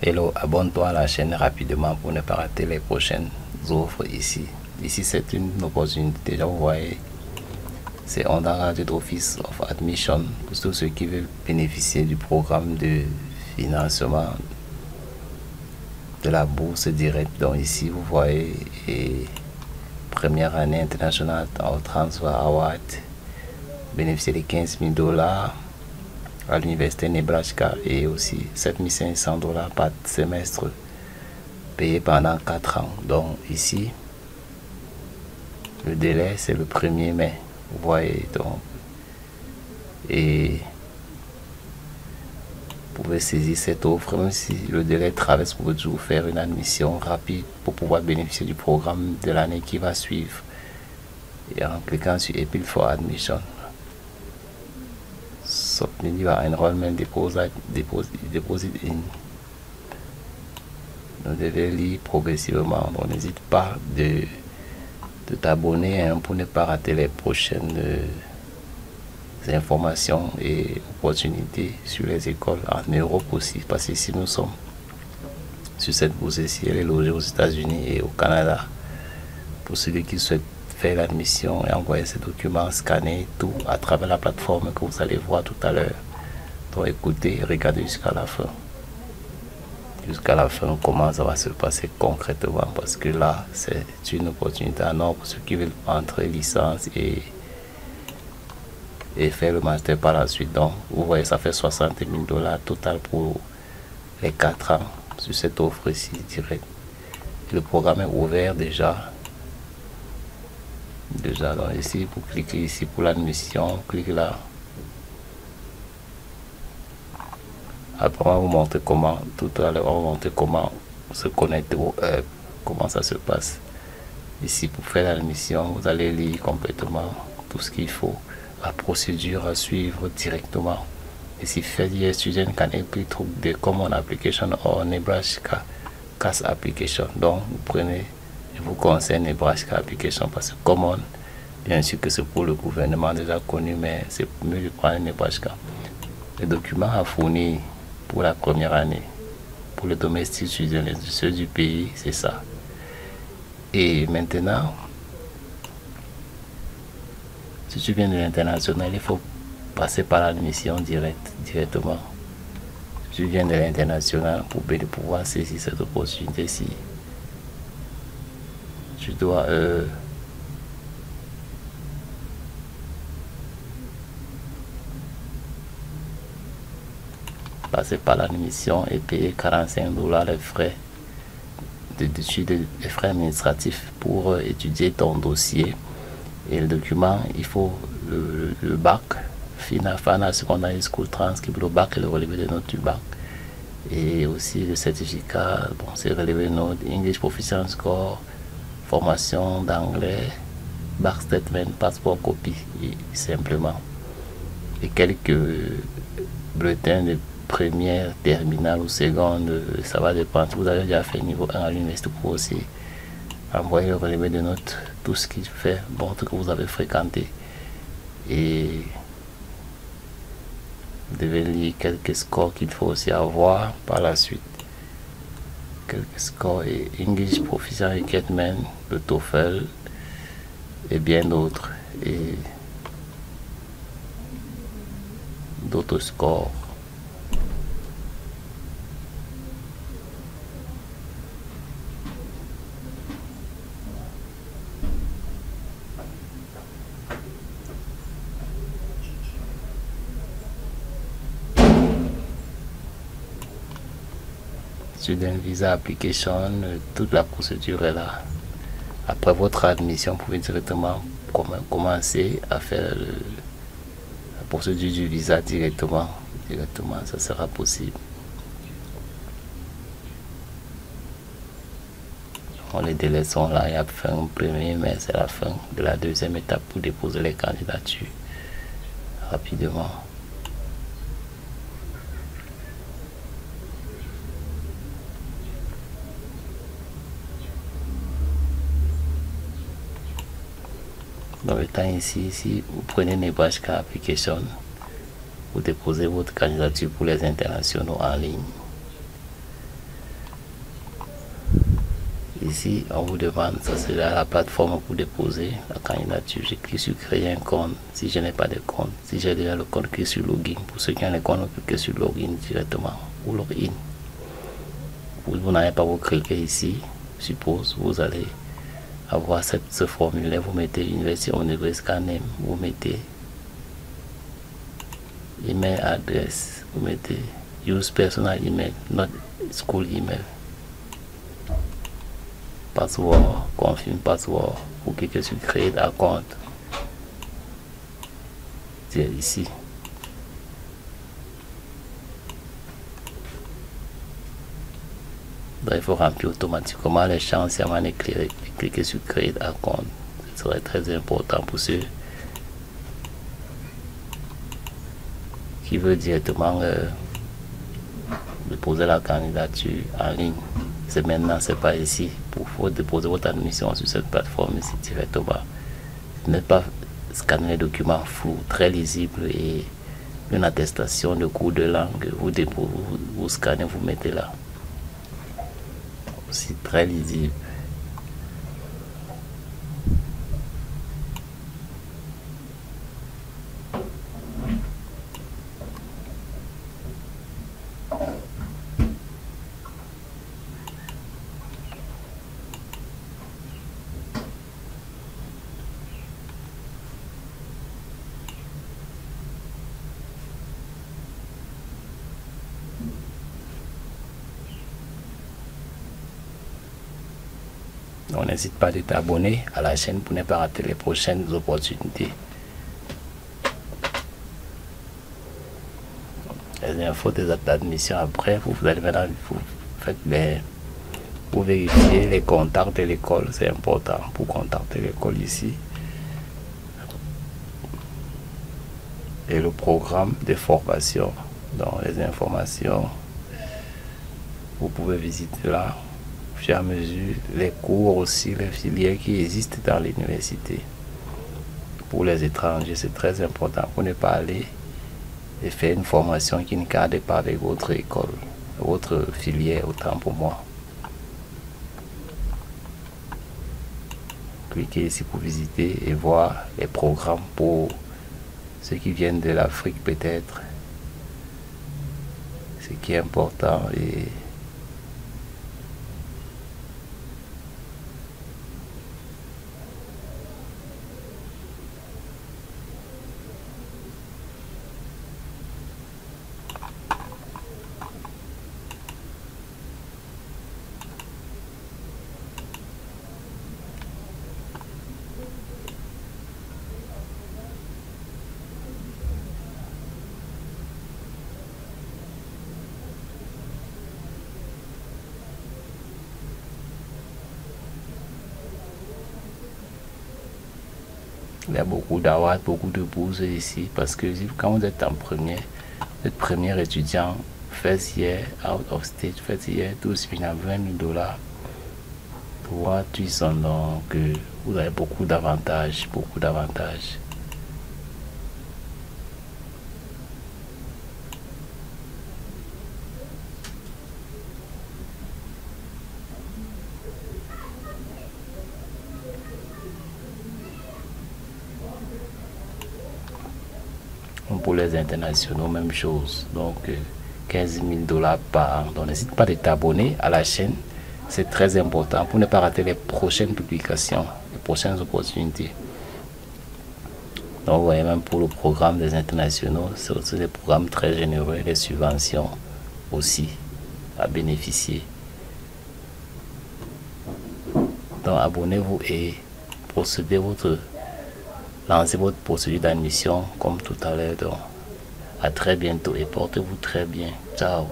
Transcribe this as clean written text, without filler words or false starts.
Hello, abonne-toi à la chaîne rapidement pour ne pas rater les prochaines offres ici. Ici, c'est une opportunité. Déjà, vous voyez, c'est Undergraduate Office of Admission pour tous ceux qui veulent bénéficier du programme de financement de la bourse directe. Donc ici, vous voyez, première année internationale au Transfer Award, bénéficier de 15 000 $ à l'université Nebraska et aussi 7 500 $ par semestre payé pendant 4 ans. Donc ici, le délai c'est le 1er mai. Vous voyez, donc, et vous pouvez saisir cette offre. Même si le délai traverse, vous pouvez toujours faire une admission rapide pour pouvoir bénéficier du programme de l'année qui va suivre. Et en cliquant sur Appeal for Admission, submit your enrollment deposit in. Vous devez lire progressivement. Donc n'hésite pas de t'abonner pour ne pas rater les prochaines informations et opportunités sur les écoles en Europe aussi, parce que si nous sommes sur cette bourse ici, elle est logée aux États-Unis et au Canada. Pour ceux qui souhaitent faire l'admission et envoyer ces documents scannés, tout à travers la plateforme que vous allez voir tout à l'heure. Donc écoutez, regardez jusqu'à la fin. Jusqu'à la fin, comment ça va se passer concrètement, parce que là, c'est une opportunité en or pour ceux qui veulent entrer licence et faire le master par la suite. Donc, vous voyez, ça fait 60 000 $ total pour les 4 ans sur cette offre ici direct. Le programme est ouvert déjà. Donc ici, vous cliquez ici pour l'admission, cliquez là. Après, on va vous montrer comment, tout à l'heure, on va vous montrer comment se connecter au hub, comment ça se passe. Ici, pour faire l'admission, vous allez lire complètement tout ce qu'il faut, la procédure à suivre directement. Ici, Third Year Student can apply through the Common Application or Nebraska CAS Application. Donc, vous prenez, je vous conseille Nebraska Application parce que Common, bien sûr que c'est pour le gouvernement déjà connu, mais c'est mieux de prendre Nebraska. Les documents à fournir pour la première année, pour les domestiques étudiants, ceux du pays, c'est ça. Et maintenant, si tu viens de l'international, il faut passer par l'admission directement. Si tu viens de l'international, pour pouvoir saisir cette opportunité-ci, tu dois passer par l'admission et payer 45 $ les frais les frais administratifs pour étudier ton dossier. Et le document, il faut le bac, Final Secondary School Transcript, le bac et le relevé de notes du bac. Et aussi le certificat, bon, c'est relevé de notes, English Proficiency Score, formation d'anglais, back statement, passeport copie, simplement. Et quelques bulletins de première, terminale ou seconde, ça va dépendre. Vous avez déjà fait niveau 1 à l'université pour aussi envoyer le relevé de notes, tout ce qui fait montre que vous avez fréquenté. Et vous devez lire quelques scores qu'il faut aussi avoir par la suite. Quelques scores et English Proficient Requirement, le TOEFL et bien d'autres. Et d'autres scores. Student Visa Application, toute la procédure est là. Après votre admission, vous pouvez directement commencer à faire la procédure du visa directement, ça sera possible. Bon, les délais sont là, il y a fin 1er mai, c'est la fin de la deuxième étape pour déposer les candidatures rapidement. Dans le temps ici, vous prenez Nebraska Application, vous déposez votre candidature pour les internationaux en ligne. Ici, on vous demande, ça c'est la plateforme pour déposer la candidature. Je clique sur créer un compte si je n'ai pas de compte. Si j'ai déjà le compte, clique sur login. Pour ceux qui ont le compte, cliquez sur login directement ou login. Vous n'allez pas vous cliquer ici. Suppose vous allez avoir ce formulaire. Vous mettez University of Nebraska name. Vous mettez email address. Vous mettez use personal email, not school email. Password, confirme password. Vous cliquez sur créer un compte. C'est ici. Donc, il faut remplir automatiquement les champs si on éclairé. Cliquez sur créer un compte. Ce serait très important pour ceux qui veulent directement déposer la candidature en ligne. C'est maintenant, c'est pas ici. Pour déposer votre admission sur cette plateforme ici directement. Ne pas scanner les documents flous, très lisibles et une attestation de cours de langue. Vous scannez, vous mettez là. Aussi très lisible. Donc n'hésite pas de t'abonner à la chaîne pour ne pas rater les prochaines opportunités. Les infos des actes d'admission après, vous allez maintenant vous vérifier les contacts de l'école, c'est important pour contacter l'école ici. Et le programme de formation, donc les informations, vous pouvez visiter là. Au fur et à mesure, les cours aussi, les filières qui existent dans l'université. Pour les étrangers, c'est très important pour ne pas aller et faire une formation qui ne cadre pas avec votre école, votre filière, autant pour moi. Cliquez ici pour visiter et voir les programmes pour ceux qui viennent de l'Afrique peut-être. Ce qui est important et il y a beaucoup d'awards, beaucoup de bourses ici parce que quand vous êtes en première, vous êtes premier étudiant, first year, out of state, first year, tous finissent à $20. Pour tu sens donc vous avez beaucoup d'avantages, beaucoup d'avantages. Pour les internationaux, même chose. Donc, $15 000 par an. Donc, n'hésite pas de t'abonner à la chaîne. C'est très important pour ne pas rater les prochaines publications, les prochaines opportunités. Donc, vous voyez, même pour le programme des internationaux, c'est aussi des programmes très généreux, les subventions aussi à bénéficier. Donc, abonnez-vous et lancez votre procédure d'admission comme tout à l'heure. Donc, à très bientôt et portez-vous très bien. Ciao.